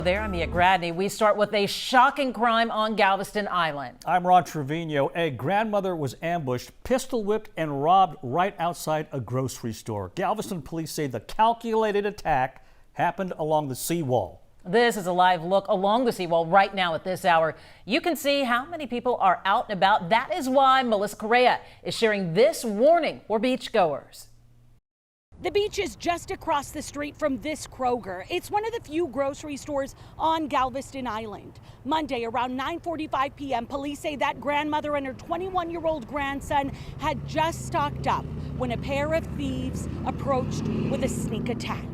There, I'm Mia Gradney. We start with a shocking crime on Galveston Island. I'm Ron Trevino. A grandmother was ambushed, pistol whipped, and robbed right outside a grocery store. Galveston police say the calculated attack happened along the seawall. This is a live look along the seawall right now at this hour. You can see how many people are out and about. That is why Melissa Correa is sharing this warning for beachgoers. The beach is just across the street from this Kroger. It's one of the few grocery stores on Galveston Island. Monday around 9:45 p.m., police say that grandmother and her 21-year-old grandson had just stocked up when a pair of thieves approached with a sneak attack.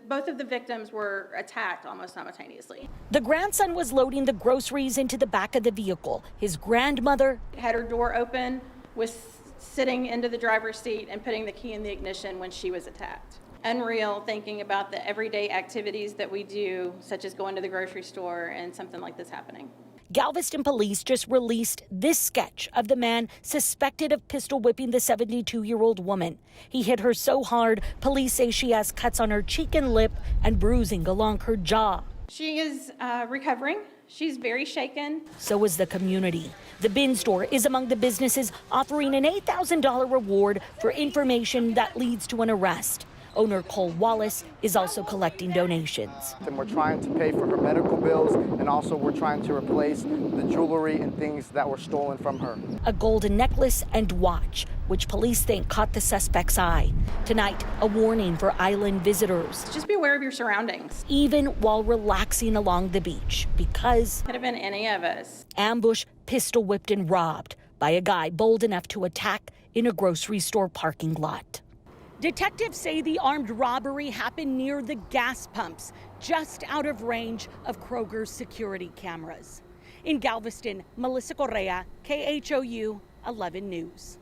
Both of the victims were attacked almost simultaneously. The grandson was loading the groceries into the back of the vehicle. His grandmother Had her door open, was sitting into the driver's seat and putting the key in the ignition when she was attacked. Unreal thinking about the everyday activities that we do, such as going to the grocery store and something like this happening. Galveston police just released this sketch of the man suspected of pistol whipping the 72-year-old woman. He hit her so hard, police say she has cuts on her cheek and lip and bruising along her jaw. She is recovering. She's very shaken. So is the community. The bin store is among the businesses offering an $8,000 reward for information that leads to an arrest. Owner Cole Wallace is also collecting donations. And we're trying to pay for her medical bills, and also we're trying to replace the jewelry and things that were stolen from her. A golden necklace and watch, which police think caught the suspect's eye. Tonight, a warning for island visitors. Just be aware of your surroundings. Even while relaxing along the beach, because Could have been any of us. ambush, pistol whipped and robbed by a guy bold enough to attack in a grocery store parking lot. Detectives say the armed robbery happened near the gas pumps, just out of range of Kroger's security cameras. In Galveston, Melissa Correa, KHOU 11 News.